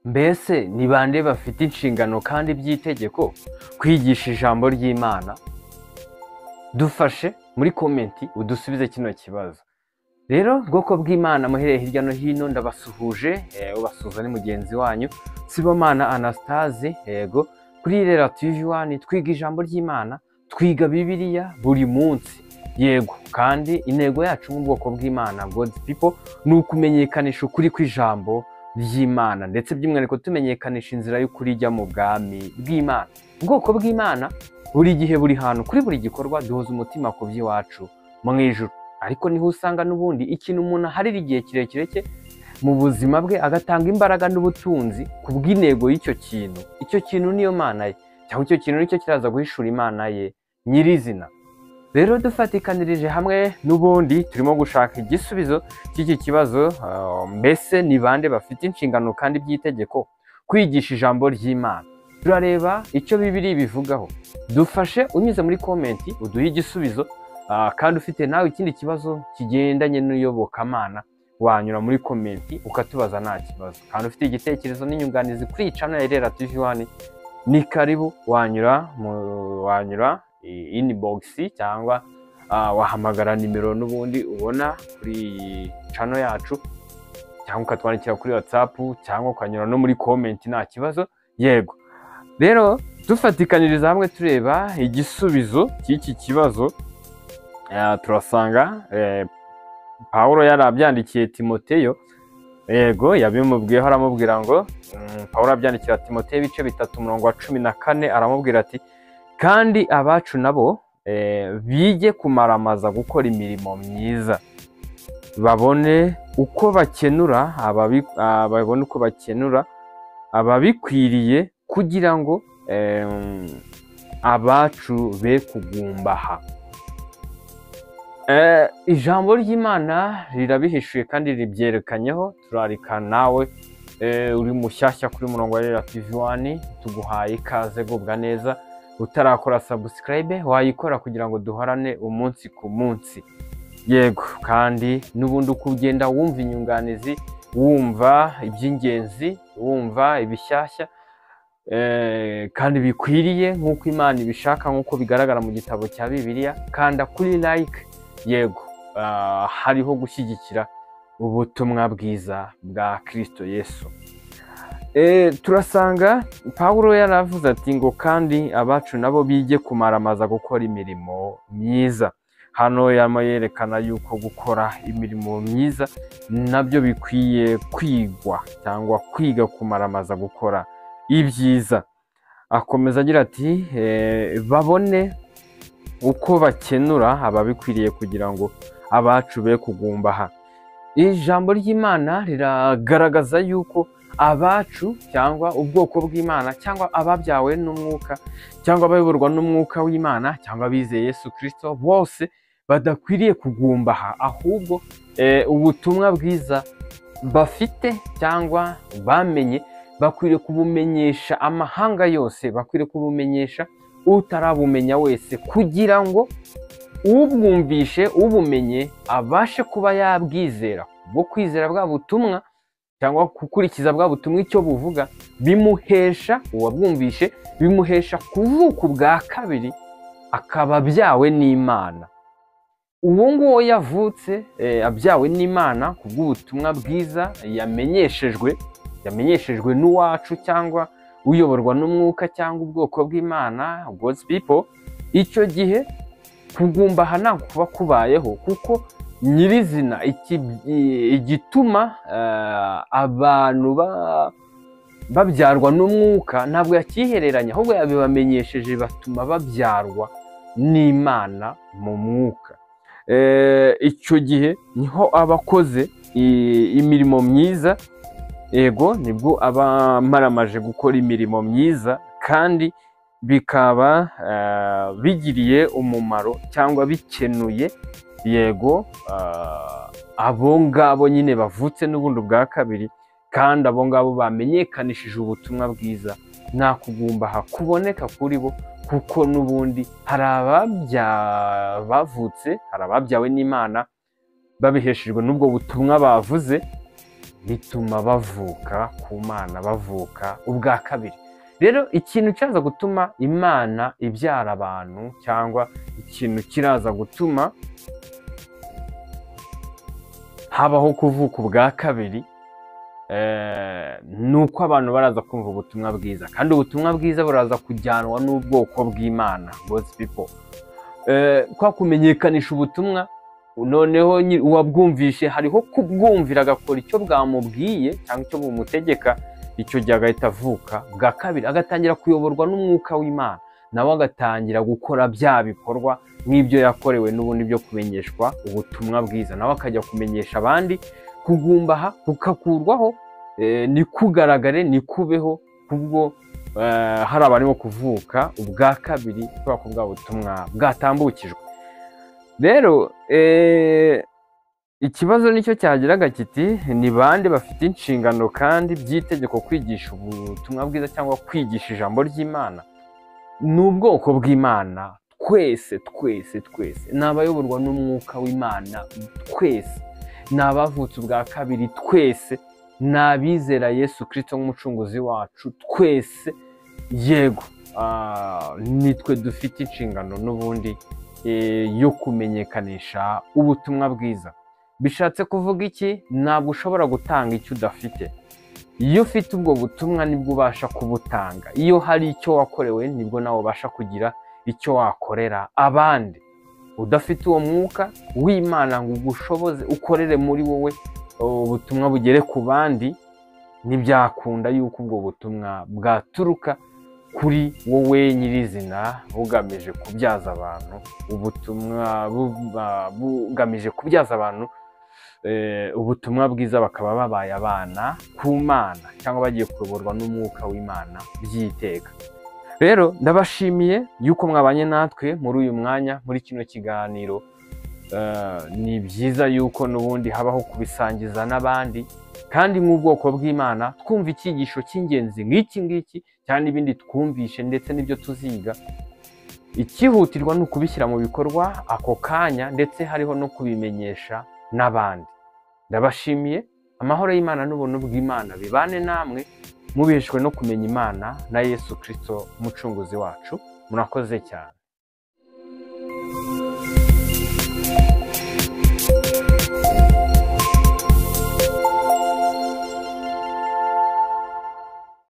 Mbese ni bande bafite inshingano kandi by'itegeko kwigisha ijambo ry'Imana? Dufashe muri komenti udusubize kino kibazo. Rero bwoko bw'Imana muhereye hirya no hino ndabasuhuje, ubasuhuza ni mugenzi wanyu Sibomana Anastase. Yego, kuri Irera TV1 twiga ijambo ry'Imana, twiga Bibiliya buri munsi. Yego, kandi intego yacu mu bwoko bw'Imana God's people ni ukumenyekanisha ukuri kw'ijambo ry'Imana, ndetse by'umwihariko tumenyekanisha inzira y'ukuri ijya mu bwami bw'Imana. Ubwoko bw'Imana buri gihe buri hantu kuri buri gikorwa duhuza umutima ku by'iwacu mu ijuru, ariko niho usanga n'ubundi ikintu umuntu aharira igihe kirekire cye mu buzima bwe agatanga imbaraga n'ubutunzi ku bw'intego y'icyo kintu. Icyo kintu niyo Mana ye, cyangwa icyo kintu nicyo kiraza guhishura Imana ye nyirizina. Rero dufatikanirije hamwe n'ubundi turimo gushaka igisubizo cy'iki kibazo. Mbese ni bande bafite inshingano kandi by'itegeko kwigisha ijambo ry'Imana? Turareba icyo Bibiliya bivugaho. Dufashe unyuze muri komenti uduhe igisubizo, kandi ufite nawe ikindi kibazo kigendanye n'iyobokamana wanyura muri komenti ukatubaza nta kibazo. Kandi ufite igitekerezo n'inyunganizi kuri channel ya Irera TV1 ni karibu, wanyura inbox cyangwa wahamagara nimero n'ubundi ubona kuri channel yacu, cyangwa ukatwandikira kuri WhatsApp, cyangwa ukanyura no muri comment nta kibazo. Yego, rero dufatikaniriza hamwe tureba igisubizo cy'iki kibazo. Turasanga Pawulo yarabyandikiye Timoteyo. Yego, yabimubwiyeho aramubwira ngo Pawulo abyandikira Timoteyo ibice 3:14 aramubwira ati kandi abacu nabo bige kumaramaza gukora imirimo myiza, babone uko bakenura ababikwiriye, kugira ngo abacu be kugumbaha. Ijambo ry'Imana rirabihishuye kandi ribyerekanyeho. Turarika nawe uri mushyashya kuri murongo wa Irera TV1 tuguhaye ikaze, gubwa neza. Utarakora subscribe wayikora kugira ngo duhorane umunsi ku munsi. Yego, kandi n'ubundi uko ugenda wumva inyunganizi, wumva iby'ingenzi, wumva ibishyashya kandi bikwiriye nk'uko Imana ibishaka, nk'uko bigaragara mu gitabo cya Bibiliya, kanda kuri like. Yego, hariho gushyigikira ubutumwa bwiza bwa Kristo Yesu. Turasanga Pawulo yaravuze ati ngo kandi abacu nabo bige kumaramaza gukora imirimo myiza. Hano yerekana yuko gukora imirimo myiza nabyo bikwiye kwigwa, cyangwa kwiga kumaramaza gukora ibyiza. Akomeza agira ati babone uko bakenura ababikwiriye, kugira ngo abacu be kugumbaha. Ijambo ry'Imana riragaragaza yuko abacu, cyangwa ubwoko bw'Imana, cyangwa ababyawe n'umwuka, cyangwa abayoborwa n'umwuka w'Imana, cyangwa abizeye Yesu Kristo, bose badakwiriye kugumbaha, ahubwo ubutumwa bwiza bafite cyangwa bamenye bakwiriye kubumenyesha amahanga yose, bakwiriye kubumenyesha utarabumenya wese, kugira ngo ubwumvishe, ubumenye abashe kuba yabwizera. Bwo kwizera bwa butumwa cyangwa gukurikiza bwa butumwa icyo buvuga, bimuhesha, uwabwumvishe bimuhesha kuvuka ubwa kabiri, akaba abyawe n'Imana. Uwo nguwo yavutse abyawe n'Imana ku bw'ubutumwa bwiza yamenyeshejwe n'uwacu, cyangwa uyoborwa n'umwuka, cyangwa ubwoko bw'Imana God's people. Icyo gihe kugumbaha ntabwo kuba kubayeho, kuko nyirizina igituma abantu babyarwa n'umwuka ntabwo yakihereranya, ahubwo yabibamenyesheje, batuma babyarwa n'Imana mu mwuka. Icyo gihe niho abakoze imirimo myiza. Ego, nibwo aba maramaje gukora imirimo myiza, kandi bikaba bigiriye umumaro cyangwa bikenuye. Yego, abo ngabo nyine bavutse n'ubundi bwa kabiri, kandi abo ngabo bamenyekanishije ubutumwa bwiza, nta kugumbaha kuboneka kuri bo, kuko n'ubundi hari ababyawe n'Imana babiheshejwe n'ubwo butumwa bavuze, bituma bavuka ku Mana, bavuka ubwa kabiri. Rero ikintu cyaza gutuma Imana ibyara abantu, cyangwa ikintu kiraza gutuma habaho kuvuka ubwa kabiri, ni uko abantu baraza kumva ubutumwa bwiza, kandi ubutumwa bwiza buraza kujyanwa n'ubwoko bw'Imana, God's people. Kwa kumenyekanisha ubutumwa, noneho uwabwumvishe hariho kubwumvira agakora icyo bwamubwiye cyangwa icyo bumutegeka, icyo gihe agahita avuka bwa kabiri, agatangira kuyoborwa n'umwuka w'Imana, nawe agatangira gukora bya bikorwa nk'ibyo yakorewe n'ubundi byo kumenyeshwa ubutumwa bwiza, nawe akajya kumenyesha abandi, kugumbaha kukakurwaho, nikugaragare nikubeho, kubwo hari abarimo kuvuka ubwa kabiri kubera ko bwa butumwa bwatambukijwe. Rero ikibazo nicyo cyagiraga kiti, ni bande bafite inshingano kandi by'itegeko kwigisha ubutumwa bwiza cyangwa kwigisha ijambo ry'Imana? Ni ubwoko bw'Imana twese ni abayoborwa n'umwuka w'Imana twese, ni abavutse ubwa kabiri twese, ni abizera Yesu Kristo nk'umucunguzi wacu twese. Yego, nitwe dufite inshingano n'ubundi yo kumenyekanisha ubutumwa bwiza. Bishatse kuvuga iki? Ntabwo ushobora gutanga icyo udafite. Iyo ufite ubwo butumwa nibwo ubasha kubutanga. Iyo hari icyo wakorewe nibwo nawe ubasha kugira icyo wakorera abandi. Udafite uwo mwuka w'Imana ngo ugushoboze ukorere muri wowe ubutumwa bugere ku bandi, ntibyakunda yuko ubwo butumwa bwaturuka kuri wowe nyirizina bugamije kubyaza abantu ubutumwa, bugamije kubyaza abantu ubutumwa bwiza, bakaba babaye abana ku Mana cyangwa bagiye kuyoborwa n'umwuka w'Imana by'iteka. Rero ndabashimiye yuko mwabanye natwe muri uyu mwanya, muri kino kiganiro. Ni byiza yuko n'ubundi habaho kubisangiza n'abandi, kandi nk'ubwoko bw'Imana twumva icyigisho cy'ingenzi nk'iki ngiki cyane ibindi twumvishe ndetse n'ibyo tuziga. Ikihutirwa ni ukubishyira mu bikorwa ako kanya, ndetse hariho no kubimenyesha n'abandi. Ndabashimiye, amahoro y'Imana n'ubuntu bw'Imana bibane namwe, mubeshwe no kumenya Imana na Yesu Kristo umucunguzi wacu. Murakoze cyane.